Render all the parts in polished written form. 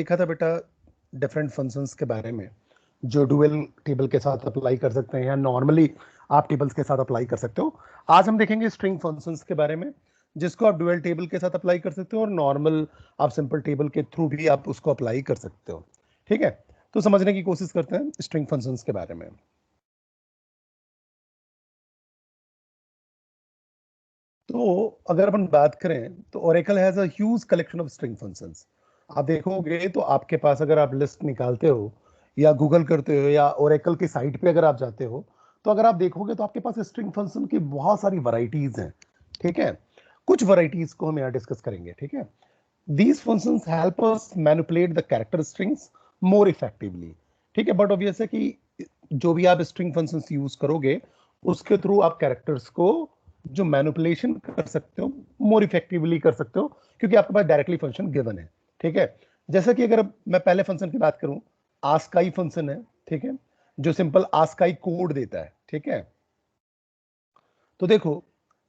देखा था बेटा डिफरेंट फंक्शंस के बारे में जो डुअल टेबल के साथ अप्लाई कर सकते हैं या नॉर्मली आप टेबल्स के साथ अप्लाई कर सकते हो। आज हम देखेंगे स्ट्रिंग फंक्शंस के बारे में जिसको आप डुअल टेबल के साथ अप्लाई कर सकते हो और नॉर्मल आप सिंपल टेबल के थ्रू भी आप उसको अप्लाई कर सकते हो। ठीक है, तो समझने की कोशिश करते हैं स्ट्रिंग फंक्शंस के बारे में। तो अगर अपन बात करें तो Oracle has a huge collection of string functions. आप देखोगे तो आपके पास अगर आप लिस्ट निकालते हो या गूगल करते हो या ओरेकल की साइट पे अगर आप जाते हो तो अगर आप देखोगे तो आपके पास स्ट्रिंग फंक्शन की बहुत सारी वैरायटीज हैं। ठीक है, कुछ वैरायटीज को हम यहाँ डिस्कस करेंगे। ठीक है, these functions help us manipulate the character strings more effectively. ठीक है, बट ऑब्वियस है कि जो भी आप स्ट्रिंग फंक्शंस यूज करोगे उसके थ्रू आप कैरेक्टर्स को जो मैनिपुलेशन कर सकते हो मोर इफेक्टिवली कर सकते हो क्योंकि आपके पास डायरेक्टली फंक्शन गिवन है। ठीक है, जैसे कि अगर मैं पहले फंक्शन की बात करूं, आस्काई फंक्शन है। ठीक है, जो सिंपल आस्काई कोड देता है। ठीक है, तो देखो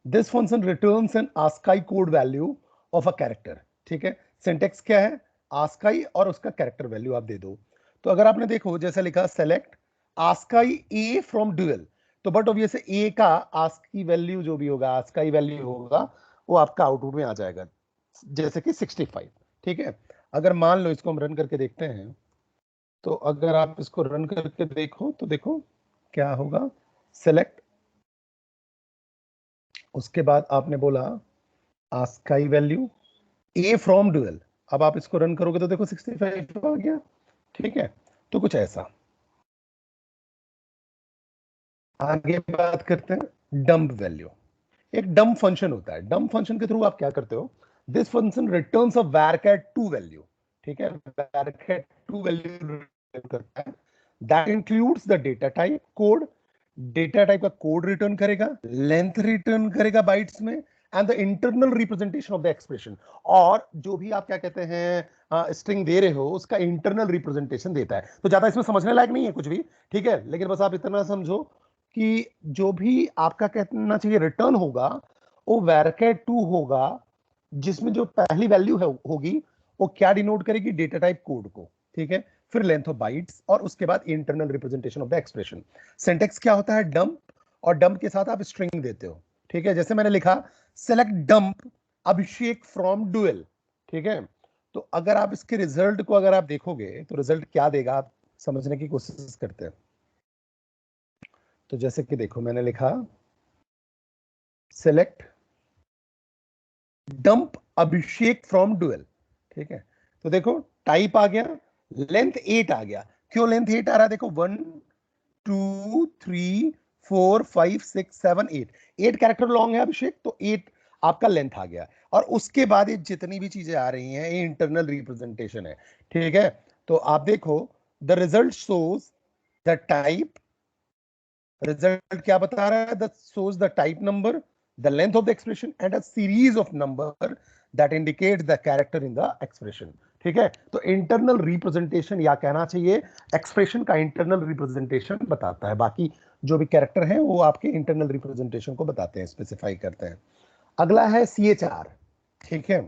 this function returns an ASCII code value of a character. ठीक है, सिंटेक्स क्या है, आस्काई और उसका कैरेक्टर वैल्यू आप दे दो। तो अगर आपने देखो जैसे लिखा select ASCII A from dual, तो बट ऑब्वियस ए का आस्क की वैल्यू जो भी होगा आस्काई वैल्यू होगा वो आपका आउटपुट में आ जाएगा जैसे कि 65। ठीक है, अगर मान लो इसको हम रन करके देखते हैं तो अगर आप इसको रन करके देखो तो देखो क्या होगा, सेलेक्ट, उसके बाद आपने बोला ASCII value A from dual. अब आप इसको रन करोगे तो देखो 65 आ गया। ठीक है, तो कुछ ऐसा। आगे बात करते हैं डंप वैल्यू। एक डंप फंक्शन होता है, डंप फंक्शन के थ्रू आप क्या करते हो, this function returns a varchar 2 value. ठीक है, varchar 2 वैल्यू रिटर्न करता है, that includes the data type code, data type का कोड रिटर्न करेगा, लेंथ रिटर्न करेगा बाइट्स में, and the internal representation of the expression. और जो भी आप क्या कहते हैं स्ट्रिंग दे रहे हो उसका इंटरनल रिप्रेजेंटेशन देता है। तो ज्यादा इसमें समझने लायक नहीं है कुछ भी। ठीक है, लेकिन बस आप इतना समझो कि जो भी आपका कहना चाहिए रिटर्न होगा वो varchar 2 होगा जिसमें जो पहली वैल्यू है होगी वो क्या डिनोट करेगी, डेटा टाइप कोड को। ठीक है, फिर लेंथ ऑफ बाइट्स और उसके बाद internal representation of the expression. Syntax क्या होता है, डंप, और डंप के साथ आप स्ट्रिंग देते हो। ठीक है, जैसे मैंने लिखा select dump Abhishek from dual. ठीक है, तो अगर आप इसके रिजल्ट को अगर आप देखोगे तो रिजल्ट क्या देगा आप समझने की कोशिश करते हैं। तो जैसे कि देखो मैंने लिखा select dump Abhishek from dual. ठीक है, तो देखो टाइप आ गया, लेंथ 8 आ गया। क्यों लेंथ 8 आ रहा है, देखो 1 2 3 4 5 6 7 8, 8 कैरेक्टर लॉन्ग है अभिषेक, तो 8 आपका लेंथ आ गया। और उसके बाद ये जितनी भी चीजें आ रही हैं ये इंटरनल रिप्रेजेंटेशन है। ठीक है, तो आप देखो the result shows the type, result क्या बता रहा है, the shows the type number, the length of the expression and a series of number that indicate the character in the expression। ठीक है, तो इंटरनल रिप्रेजेंटेशन या कहना चाहिए एक्सप्रेशन का इंटरनल रिप्रेजेंटेशन बताता है, बाकी जो भी कैरेक्टर हैं वो आपके इंटरनल रिप्रेजेंटेशन को बताते हैं, स्पेसिफाई करते हैं। अगला है CHR। ठीक है,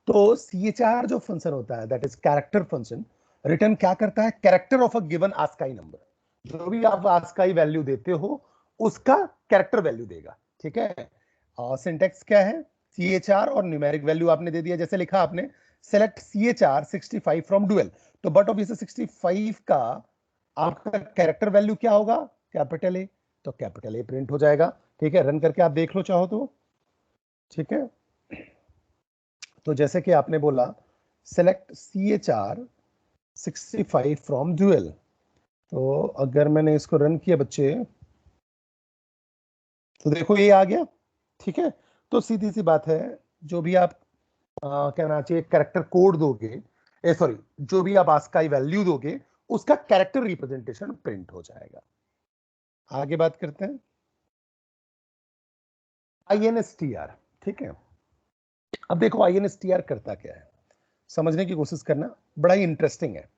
तो CHR जो फंक्शन होता है that is character function, return क्या करता है, character of a given ASCII number. जो भी आप आस्काई वैल्यू देते हो उसका कैरेक्टर वैल्यू देगा। ठीक है, और सिंटेक्स क्या है, CHR और न्यूमेरिक वैल्यू आपने दे दिया। जैसे लिखा आपने सेलेक्ट CHR 65 फ्रॉम डुअल, तो बट ऑब्वियसली 65 का आपका कैरेक्टर वैल्यू क्या होगा, कैपिटल ए, तो कैपिटल ए प्रिंट हो जाएगा। ठीक है, रन करके आप देख लो चाहो तो। ठीक है, तो जैसे कि आपने बोला सेलेक्ट CHR 65 फ्रॉम डुअल, तो अगर मैंने इसको रन किया बच्चे तो देखो ये आ गया। ठीक है, तो सीधी सी बात है जो भी आप कहना चाहिए कैरेक्टर कोड दोगे, सॉरी जो भी आप आस्काई वैल्यू दोगे उसका कैरेक्टर रिप्रेजेंटेशन प्रिंट हो जाएगा। आगे बात करते हैं INSTR। ठीक है, अब देखो INSTR करता क्या है, समझने की कोशिश करना, बड़ा ही इंटरेस्टिंग है।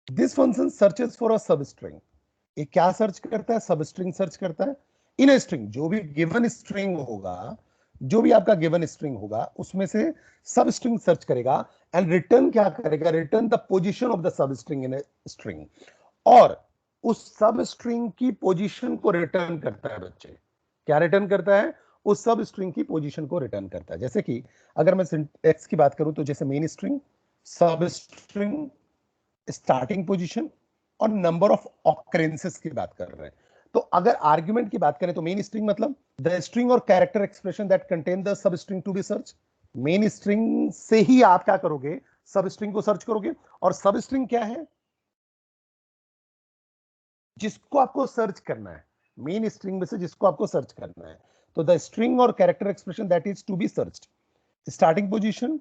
This function searches for a सब स्ट्रिंग। ये क्या सर्च करता है, सब स्ट्रिंग सर्च करता है इन स्ट्रिंग, जो भी गिवन स्ट्रिंग होगा जो भी आपका गिवन स्ट्रिंग होगा उसमें से सब स्ट्रिंग सर्च करेगा एंड रिटर्न क्या करेगा, return the position of the sub string in a string, और उस सब स्ट्रिंग की पोजीशन को रिटर्न करता है बच्चे। क्या रिटर्न करता है? उस सब स्ट्रिंग की पोजीशन को रिटर्न करता है। जैसे कि अगर मैं सिंटैक्स की बात करूं तो जैसे मेन स्ट्रिंग, सब स्ट्रिंग, स्टार्टिंग पोजीशन और नंबर ऑफ ऑकरेंसेस की बात कर रहे हैं। तो अगर आर्गुमेंट की बात करें तो मेन स्ट्रिंग मतलब द स्ट्रिंग और character expression that contain the sub string to be search. Main string से ही आप क्या करोगे, सब स्ट्रिंग को सर्च करोगे। और सब स्ट्रिंग क्या है? जिसको आपको सर्च करना है, मेन स्ट्रिंग में से जिसको आपको सर्च करना है। तो द स्ट्रिंग और character expression that is to be searched. Starting position,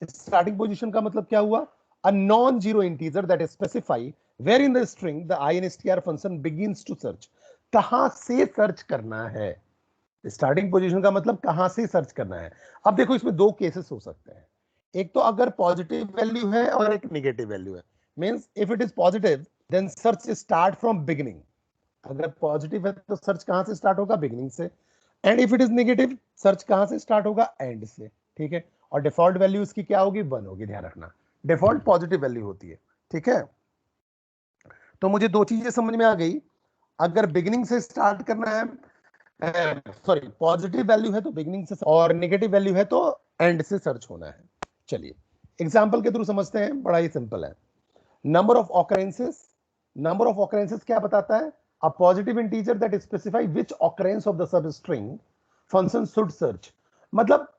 starting position का मतलब क्या हुआ? A non-zero integer that is specify where in the string the instr function begins to search। कहां से सर्च करना है? स्टार्टिंग पोजीशन का मतलब कहां से सर्च करना है। अब देखो इसमें दो केसेस हो सकते हैं, एक तो अगर पॉजिटिव वैल्यू है और एक नेगेटिव वैल्यू है। Means if it is positive then search start from beginning. अगर पॉजिटिव है तो सर्च कहां से स्टार्ट होगा? बिगिनिंग से। And if it is negative, search कहां से स्टार्ट होगा? एंड से। ठीक है। और डिफॉल्ट वैल्यू इसकी क्या होगी? 1 होगी, ध्यान रखना। डिफॉल्ट पॉजिटिव वैल्यू होती है। ठीक है। तो मुझे दो चीजें समझ में आ गई। अगर बिगिनिंग से स्टार्ट करना है, सॉरी, पॉजिटिव वैल्यू है तो बिगिनिंग से, और नेगेटिव वैल्यू है तो एंड से सर्च होना है। चलिए एग्जांपल के थ्रू समझते हैं, बड़ा ही सिंपल है। Number of occurrences, number of occurrences क्या बताता है? A positive integer that specify which occurrence of the sub string function should search. मतलब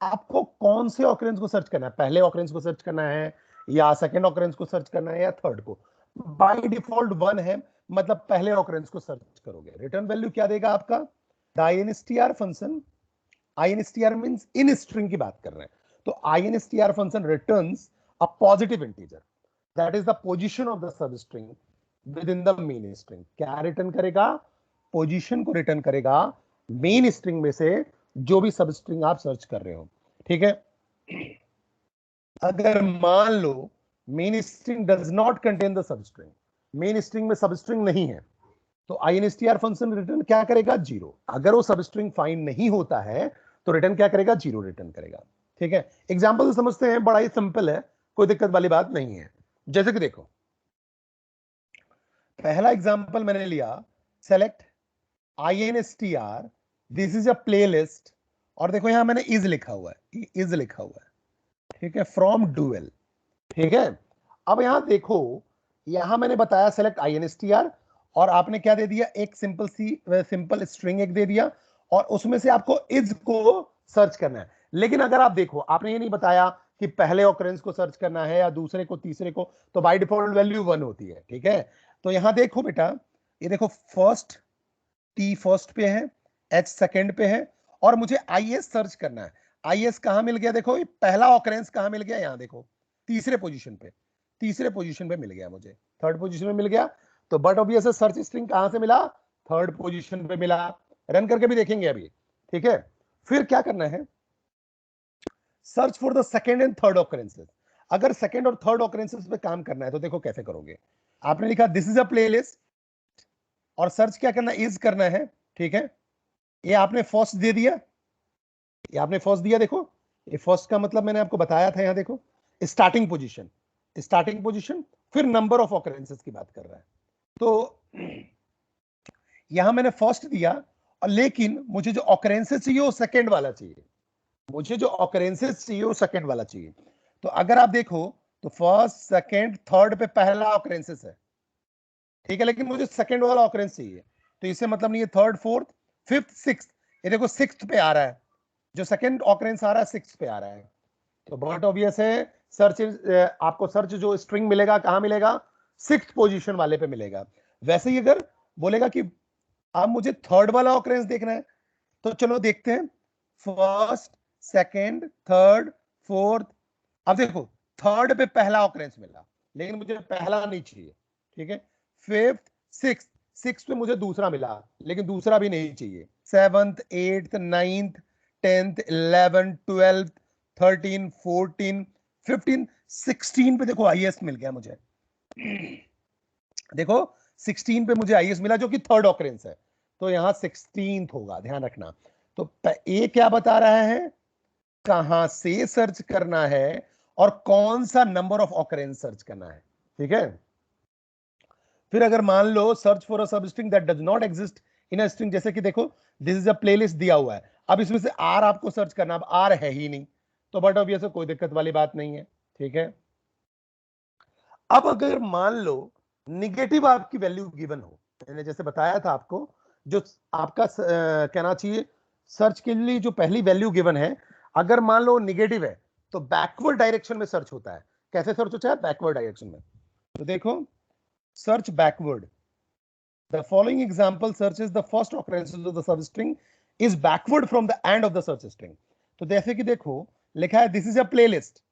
आपको कौन से ऑकरेंस को सर्च करना है, पहले ऑकरेंस को सर्च करना है या सेकंड ऑकरेंस को सर्च करना है या थर्ड को। बाय डिफॉल्ट 1 है, मतलब पहले ऑकरेंस को सर्च करोगे। रिटर्न वैल्यू क्या देगा आपका? The instr function, instr means in string की बात कर रहे हैं, तो instr function returns a positive integer that is the position of the sub string with in the main string. क्या रिटर्न करेगा? पोजीशन को रिटर्न करेगा मेन स्ट्रिंग में से जो भी सब स्ट्रिंग आप सर्च कर रहे हो। ठीक है। अगर मान लो main string does not contain the sub string, main string में सब स्ट्रिंग नहीं है, तो instr फंक्शन रिटर्न क्या करेगा? 0। अगर वो सब स्ट्रिंग फाइंड नहीं होता है तो रिटर्न क्या करेगा? 0 रिटर्न करेगा। ठीक है। एग्जांपल से समझते हैं, बड़ा ही सिंपल है, कोई दिक्कत वाली बात नहीं है। जैसे कि देखो, पहला एग्जांपल मैंने लिया, select instr, this is a playlist, और देखो यहां मैंने इज लिखा हुआ है, इज लिखा हुआ है। ठीक है, फ्रॉम डुएल। ठीक है। अब यहां देखो, यहां मैंने बताया सेलेक्ट instr, और आपने क्या दे दिया? एक सिंपल स्ट्रिंग एक दे दिया, और उसमें से आपको इज को सर्च करना है। लेकिन अगर आप देखो, आपने ये नहीं बताया कि पहले ऑकरेंस को सर्च करना है या दूसरे को, तीसरे को, तो बाय डिफॉल्ट वैल्यू 1 होती है। ठीक है। तो यहां देखो बेटा, ये देखो, फर्स्ट, टी फर्स्ट पे है, एच सेकंड पे है, और मुझे आई एस सर्च करना है। आई एस कहां मिल गया? देखो ये पहला ऑकरेंस कहां मिल गया? यहां देखो, तीसरे पोजीशन पे, तीसरे पोजीशन पे मिल गया मुझे, थर्ड पोजीशन में मिल गया। तो बट ऑब्वियस सर्च स्ट्रिंग कहां से मिला? थर्ड पोजीशन पे मिला। रन करके भी देखेंगे अभी। ठीक है। फिर क्या करना है? Search for the second and third occurrences. अगर सेकंड और थर्ड ऑकरेंसेस पे काम करना है तो देखो कैसे करोगे। आपने लिखा दिस इज अ प्लेलिस्ट, और सर्च क्या करना? इज करना है। ठीक है। ये आपने फर्स्ट दे दिया, ये आपने फर्स्ट दिया। देखो ये फर्स्ट का मतलब मैंने आपको बताया था, यहां देखो, स्टार्टिंग पोजीशन, स्टार्टिंग पोजीशन, फिर नंबर ऑफ ऑकरेंसेस की बात कर रहा है। तो यहां मैंने फर्स्ट दिया, और लेकिन मुझे जो ऑकरेंसेस चाहिए वो सेकंड वाला चाहिए, मुझे जो ऑकरेंसेस चाहिए वो सेकंड वाला चाहिए। तो अगर आप देखो तो फर्स्ट, सेकंड, थर्ड पे पहला ऑकरेंसेस है। ठीक है। लेकिन मुझे सेकंड वाला ऑकरेंस चाहिए, तो इससे मतलब नहीं है थर्ड, फोर्थ, फिफ्थ, सिक्स्थ। ये देखो सिक्स्थ पे आ रहा है, जो सेकंड ऑकरेंस आ रहा है सिक्स्थ पे आ रहा है। तो बहुत ऑब्वियस है, सर्च, आपको सर्च जो स्ट्रिंग मिलेगा कहां मिलेगा? सिक्स्थ पोजीशन वाले पे मिलेगा। वैसे ही अगर बोलेगा कि अब मुझे थर्ड वाला ऑकरेंस देखना है, तो चलो देखते हैं, फर्स्ट, सेकंड, थर्ड, फोर्थ। अब देखो थर्ड पे पहला ऑकरेंस मिला, लेकिन मुझे पहला नहीं चाहिए। ठीक है। फिफ्थ, सिक्स्थ, सिक्स्थ पे मुझे दूसरा मिला, लेकिन दूसरा भी नहीं चाहिए। सेवंथ, एट्थ, नाइन्थ, टेंथ, 11, 12, 13, 14, 15, 16 पे देखो हाईएस्ट मिल गया मुझे। देखो 16 पे मुझे आईएस मिला, जो कि थर्ड ऑकरेंस है, तो यहां 16th होगा, ध्यान रखना। तो ए क्या बता रहा है, कहां से सर्च करना है और कौन सा नंबर ऑफ ऑकरेंस सर्च करना है। ठीक है, फिर अगर मान लो सर्च फॉर अ सब string that does not exist in a string, जैसे कि देखो दिस इज अ प्लेलिस्ट दिया हुआ है, अब इसमें से आर आपको सर्च करना, अब आर है ही नहीं, तो बट ऑब्वियस कोई दिक्कत वाली बात नहीं है। ठीक है, अब अगर मान लो निगेटिव आपकी वैल्यू गिवन हो, मैंने जैसे बताया था आपको, जो आपका कहना चाहिए सर्च के लिए जो पहली वैल्यू गिवन है, अगर मान लो निगेटिव है तो बैकवर्ड डायरेक्शन में सर्च होता है। कैसे सर्च होता है, बैकवर्ड डायरेक्शन में। तो देखो search backward, the following example searches the first occurrences of the substring is backward from the end of the search string। तो जैसे कि देखो लिखा है दिस इज अ प्लेलिस्ट,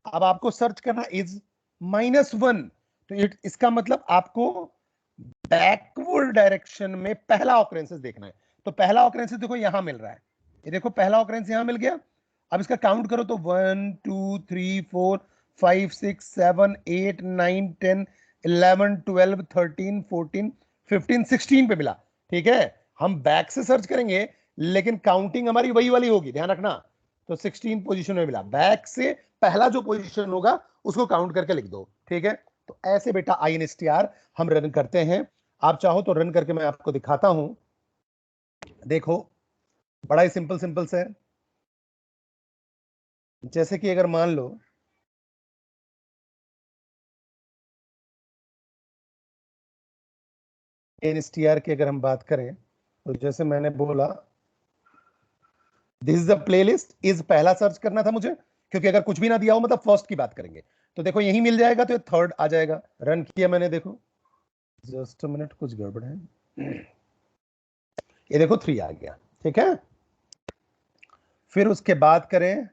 अब आपको सर्च करना इज -1, तो इसका मतलब आपको बैकवर्ड डायरेक्शन में पहला ऑकरेंसेस देखना है। तो पहला ऑकरेंसेस देखो यहां मिल रहा है, ये देखो पहला ऑकरेंस यहां मिल गया। अब इसका काउंट करो तो 1 2 3 4 5 6 7 8 9 10 11 12 13 14 15 16 पे मिला। ठीक है, हम बैक से सर्च करेंगे लेकिन काउंटिंग हमारी वही वाली होगी, ध्यान रखना। तो 16 पोजीशन में मिला, बैक से पहला जो पोजीशन होगा उसको काउंट करके लिख दो। ठीक है, तो ऐसे बेटा INSTR हम रन करते हैं। आप चाहो तो रन करके मैं आपको दिखाता हूं, देखो बड़ा ही सिंपल सिंपल से है। जैसे कि अगर मान लो INSTR की अगर हम बात करें, तो जैसे मैंने बोला this is the playlist, is पहला सर्च करना था मुझे, क्योंकि अगर कुछ भी ना दिया हो मतलब फर्स्ट की बात करेंगे, तो देखो यही मिल जाएगा, तो ये थर्ड आ जाएगा। रन किया मैंने, देखो जस्ट मिनट कुछ गड़बड़ है, ये देखो 3 आ गया। ठीक है, फिर उसके बाद करें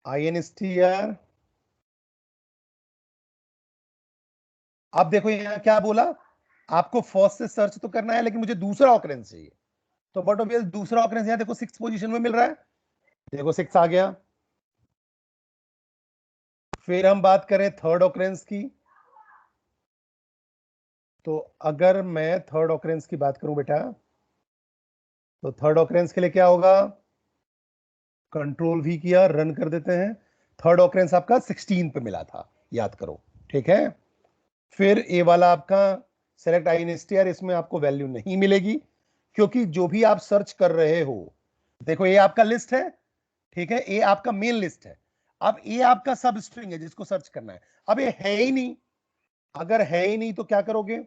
INSTR, अब देखो यहां क्या बोला, आपको फर्स्ट से सर्च तो करना है लेकिन मुझे दूसरा ऑकरेंस चाहिए, तो बट ऑब्वियस दूसरा ऑकरेंस यहां देखो 6 पोजीशन में मिल रहा है, देखो 6 आ गया। फिर हम बात करें थर्ड ऑकरेंस की, तो अगर मैं थर्ड ऑकरेंस की बात करूं बेटा, तो थर्ड ऑकरेंस के लिए क्या होगा, कंट्रोल V किया, रन कर देते हैं। थर्ड ऑकरेंस आपका 16 पे मिला था, याद करो। ठीक है, फिर ए वाला आपका सेलेक्ट INSTR, इसमें आपको वैल्यू नहीं मिलेगी क्योंकि जो भी आप सर्च कर रहे हो, देखो ये आपका लिस्ट है। ठीक है, ये आपका मेन लिस्ट है, अब ये आपका सब स्ट्रिंग है जिसको सर्च करना है। अब ये है ही नहीं, अगर है ही नहीं तो क्या करोगे,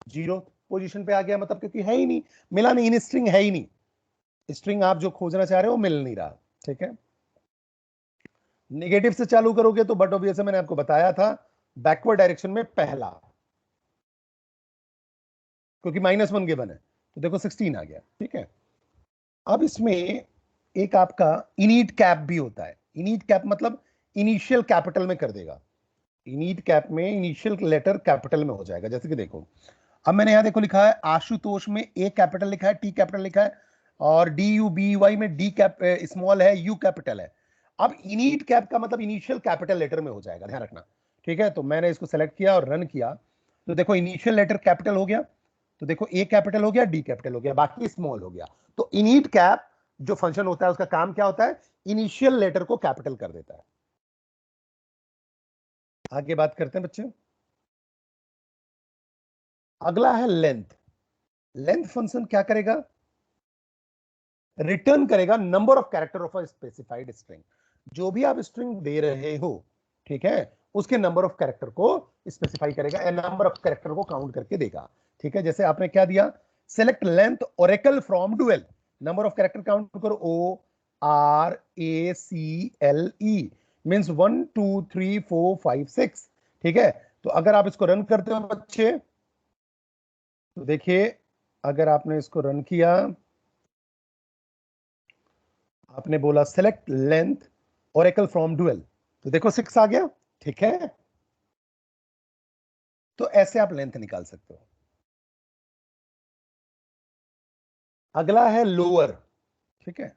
0 पोजीशन पे आ गया, मतलब क्योंकि है ही नहीं, मिला नहीं, इन स्ट्रिंग है ही नहीं, स्ट्रिंग आप जो खोजना चाह रहे हो मिल नहीं रहा। ठीक है, नेगेटिव से चालू करोगे तो बट ऑब्वियस मैंने आपको बताया था बैकवर्ड डायरेक्शन में पहला, क्योंकि -1 गिवन है, तो देखो 16 आ गया। ठीक है, अब इसमें एक आपका इनिट कैप भी होता है। इनिट कैप मतलब इनिशियल कैपिटल में कर देगा, इनिट कैप में इनिशियल लेटर कैपिटल में हो जाएगा। जैसे कि देखो अब मैंने यहां देखो लिखा है आशुतोष में ए कैपिटल लिखा है, टी कैपिटल लिखा है, और DUBY में डी कैप स्मॉल है, यू कैपिटल है। अब इनिट कैप का मतलब इनिशियल कैपिटल लेटर में हो जाएगा, ध्यान रखना। ठीक है, तो मैंने इसको सेलेक्ट किया और रन किया, तो देखो इनिशियल लेटर कैपिटल हो गया, तो देखो ए कैपिटल हो गया, डी कैपिटल हो गया, बाकी स्मॉल हो गया। तो इनिट कैप जो फंक्शन होता है उसका काम क्या होता है, इनिशियल लेटर को कैपिटल कर देता है। आगे बात करते हैं बच्चे, अगला है लेंथ। लेंथ फंक्शन क्या करेगा, रिटर्न करेगा number of character of a specified string. जो भी आप स्ट्रिंग दे रहे हो, ठीक है, उसके नंबर ऑफ कैरेक्टर को स्पेसिफाई करेगा, नंबर ऑफ कैरेक्टर को काउंट करके देगा। ठीक है, जैसे आपने क्या दिया, select length Oracle from dual, number of character count करो, ORACLE, मींस 1 2 3 4 5 6। ठीक है, तो अगर आप इसको रन करते हो बच्चे, तो देखिए अगर आपने इसको रन किया, आपने बोला select length Oracle from dual, तो देखो 6 आ गया। ठीक है, तो ऐसे आप लेंथ निकाल सकते हो। अगला है लोअर। ठीक है,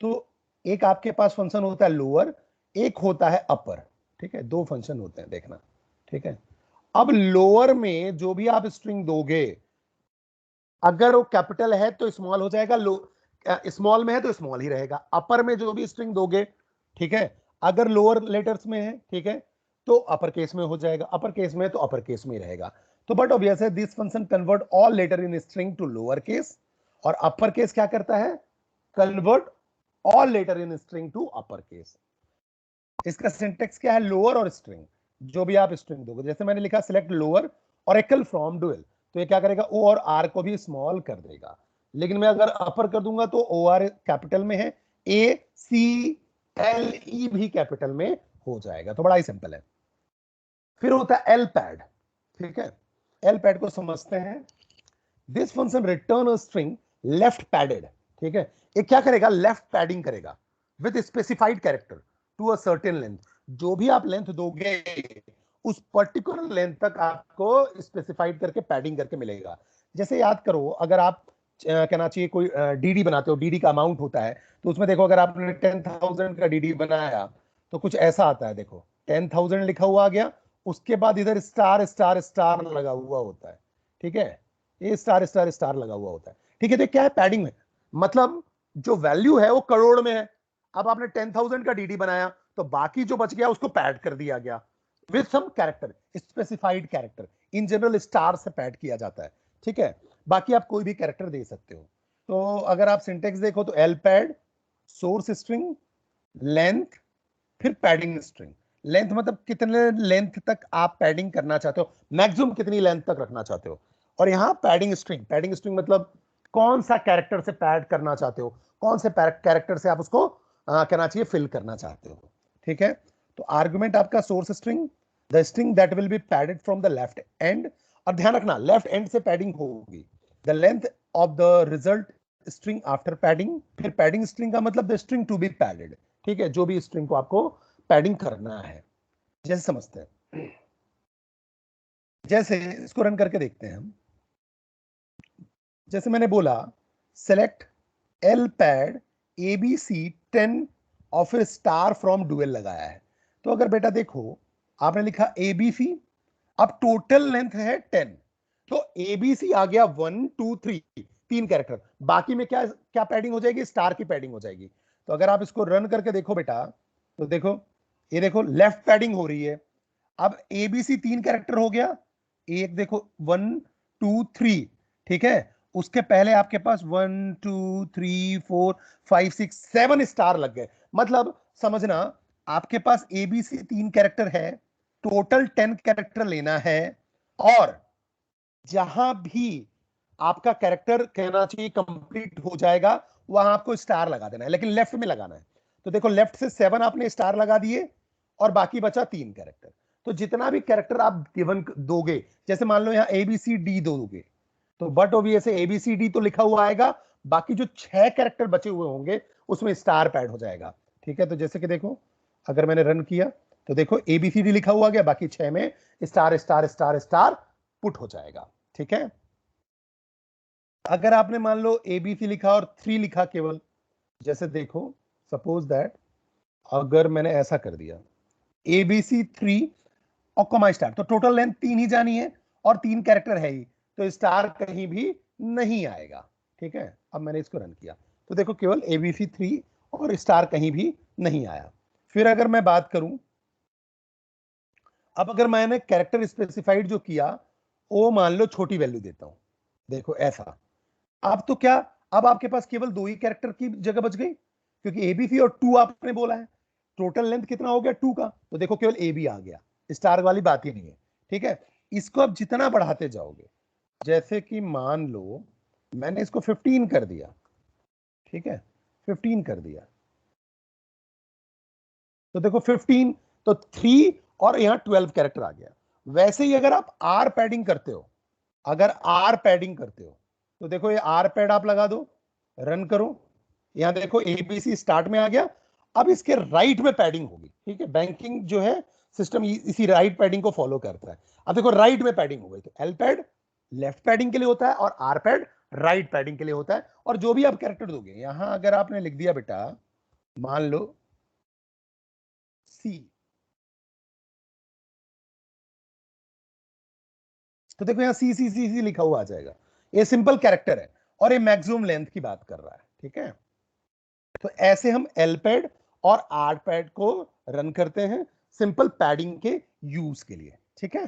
तो एक आपके पास फंक्शन होता है लोअर, एक होता है अपर। ठीक है, दो फंक्शन होते हैं, देखना। ठीक है, अब लोअर में जो भी आप स्ट्रिंग दोगे, अगर वो कैपिटल है तो स्मॉल हो जाएगा, लो स्मॉल में है तो स्मॉल ही रहेगा। अपर में जो भी स्ट्रिंग दोगे, ठीक है, अगर लोअर लेटर्स में है, ठीक है, तो अपर केस में हो जाएगा, अपर केस में है तो अपर केस में ही रहेगा। तो बट ऑब्वियस है, this function convert all letter in string to lower case, और अपर केस क्या करता है, convert all letter in string to upper case. इसका सिंटेक्स क्या है, लोअर और स्ट्रिंग, जो भी आप स्ट्रिंग दोगे, जैसे मैंने लिखा select lower oracle from dual, तो ये क्या करेगा, ओ और आर को भी स्मॉल कर देगा। लेकिन मैं अगर अपर कर दूंगा तो ओ आर कैपिटल में है, ए सी एल ई भी कैपिटल में हो जाएगा। तो बड़ा ही सिंपल है। फिर होता है एल पैड, ठीक है, एल पैड को समझते हैं। This function return a string left padded, ठीक है, ये क्या करेगा, लेफ्ट पैडिंग करेगा with specified character to a certain length. जो भी आप लेंथ दोगे उस पर्टिकुलर लेंथ तक आपको स्पेसिफाइड करके पैडिंग करके मिलेगा। जैसे याद करो, अगर आप कहना चाहिए कोई डीडी बनाते हो, डीडी का अमाउंट होता है, तो उसमें देखो अगर आपने 10,000 का डीडी बनाया तो कुछ ऐसा आता है, देखो 10,000 लिखा हुआ आ गया, उसके बाद इधर स्टार स्टार स्टार लगा हुआ होता है, ठीक है, ये स्टार स्टार स्टार लगा हुआ होता है, ठीक है। तो क्या है, पैडिंग में, मतलब जो वैल्यू है वो करोड़ में है। अब आपने 10,000 का डीडी बनाया तो बाकी जो बच गया उसको पैड कर दिया गया with some character, specified character. In general star से पैड किया जाता है, ठीक है। बाकी आप कोई भी कैरेक्टर दे सकते हो। तो अगर आप सिंटेक्स देखो तो L pad, source string, length, फिर पैडिंग स्ट्रिंग। लेंथ मतलब कितने लेंथ तक आप पैडिंग करना चाहते हो, मैक्सिमम कितनी लेंथ तक रखना चाहते हो। और यहाँ पैडिंग स्ट्रिंग, पैडिंग स्ट्रिंग मतलब कौन सा कैरेक्टर से पैड करना चाहते हो, कौन से कैरेक्टर से आप उसको कहना चाहिए फिल करना चाहते हो, ठीक है। तो आर्गुमेंट आपका source string, the string that will be padded from the left end, और ध्यान रखना लेफ्ट एंड से पैडिंग होगी, the length of the result string after padding. फिर पैडिंग स्ट्रिंग का मतलब the string to be padded, ठीक है, जो भी स्ट्रिंग को आपको पैडिंग करना है। जैसे समझते हैं, जैसे इसको रन करके देखते हैं हम। जैसे मैंने बोला सेलेक्ट एल पैड ABC10 और फिर स्टार फ्रॉम डुएल लगाया है। तो अगर बेटा देखो, आपने लिखा ABC, अब टोटल लेंथ है 10, तो ABC आ गया 1 2 3, तीन कैरेक्टर, बाकी में क्या क्या पैडिंग हो जाएगी, स्टार की पैडिंग हो जाएगी। तो अगर आप इसको रन करके देखो बेटा, तो देखो, ये देखो लेफ्ट पैडिंग हो रही है। अब ABC तीन कैरेक्टर हो गया, एक देखो 1 2 3, ठीक है, उसके पहले आपके पास 1 2 3 4 5 6 7 स्टार लग गए। मतलब समझना, आपके पास ABC तीन कैरेक्टर है, टोटल 10 कैरेक्टर लेना है, और जहां भी आपका कैरेक्टर कहना चाहिए कंप्लीट हो जाएगा वहां आपको स्टार लगा देना है, लेकिन लेफ्ट में लगाना है। तो देखो लेफ्ट से 7 आपने स्टार लगा दिए, और बाकी बचा तीन कैरेक्टर। तो जितना भी कैरेक्टर आप गिवन दोगे, जैसे मान लो यहाँ ABCD दोगे, तो बट ऑब्वियस ABCD तो लिखा हुआ आएगा, बाकी जो 6 कैरेक्टर बचे हुए होंगे उसमें स्टार पैड हो जाएगा, ठीक है। तो जैसे कि देखो, अगर मैंने रन किया तो देखो ABCD लिखा हुआ गया, बाकी 6 में star star star star put हो जाएगा, ठीक है। अगर आपने मान लो ABC लिखा और 3 लिखा केवल, जैसे देखो सपोज दैट, अगर मैंने ऐसा कर दिया ABC3 और कॉमा स्टार, तो टोटल लेंथ 3 ही जानी है, और 3 कैरेक्टर है ही, तो स्टार कहीं भी नहीं आएगा, ठीक है। अब मैंने इसको रन किया तो देखो केवल ABC3 और स्टार कहीं भी नहीं आया। फिर अगर मैं बात करूं, अब अगर मैंने कैरेक्टर स्पेसिफाइड जो किया वो मान लो छोटी वैल्यू देता हूं, देखो ऐसा, अब तो क्या, अब आपके पास केवल दो ही कैरेक्टर की जगह बच गई, क्योंकि ABC और 2 आपने बोला है। टोटल लेंथ कितना हो गया 2 का, तो देखो केवल AB आ गया, स्टार वाली बात ही नहीं है, ठीक है। इसको अब जितना बढ़ाते जाओगे, जैसे कि मान लो मैंने इसको 15 कर दिया, ठीक है, 15 कर दिया, तो देखो 15, तो 3 और यहां 12 कैरेक्टर आ गया। वैसे ही अगर आप आर पैडिंग करते हो, अगर आर पैडिंग करते हो, तो देखो ये आर पैड आप लगा दो, रन करो, यहां देखो ABC स्टार्ट में आ गया। अब इसके राइट में पैडिंग होगी, ठीक है, बैंकिंग जो है सिस्टम इसी राइट पैडिंग को फॉलो करता है। अब देखो राइट में पैडिंग हो गई, तो एल पैड लेफ्ट पैडिंग के लिए होता है और आर पैड राइट पैडिंग के लिए होता है। और जो भी आप कैरेक्टर दोगे, यहां अगर आपने लिख दिया बेटा, मान लो सी, तो देखो यहाँ सी सी सी सी लिखा हुआ आ जाएगा, ये सिंपल कैरेक्टर है और ये मैक्सिमम लेंथ की बात कर रहा है, ठीक है। तो ऐसे हम एलपैड और आरपैड को रन करते हैं सिंपल पैडिंग के यूज के लिए, ठीक है।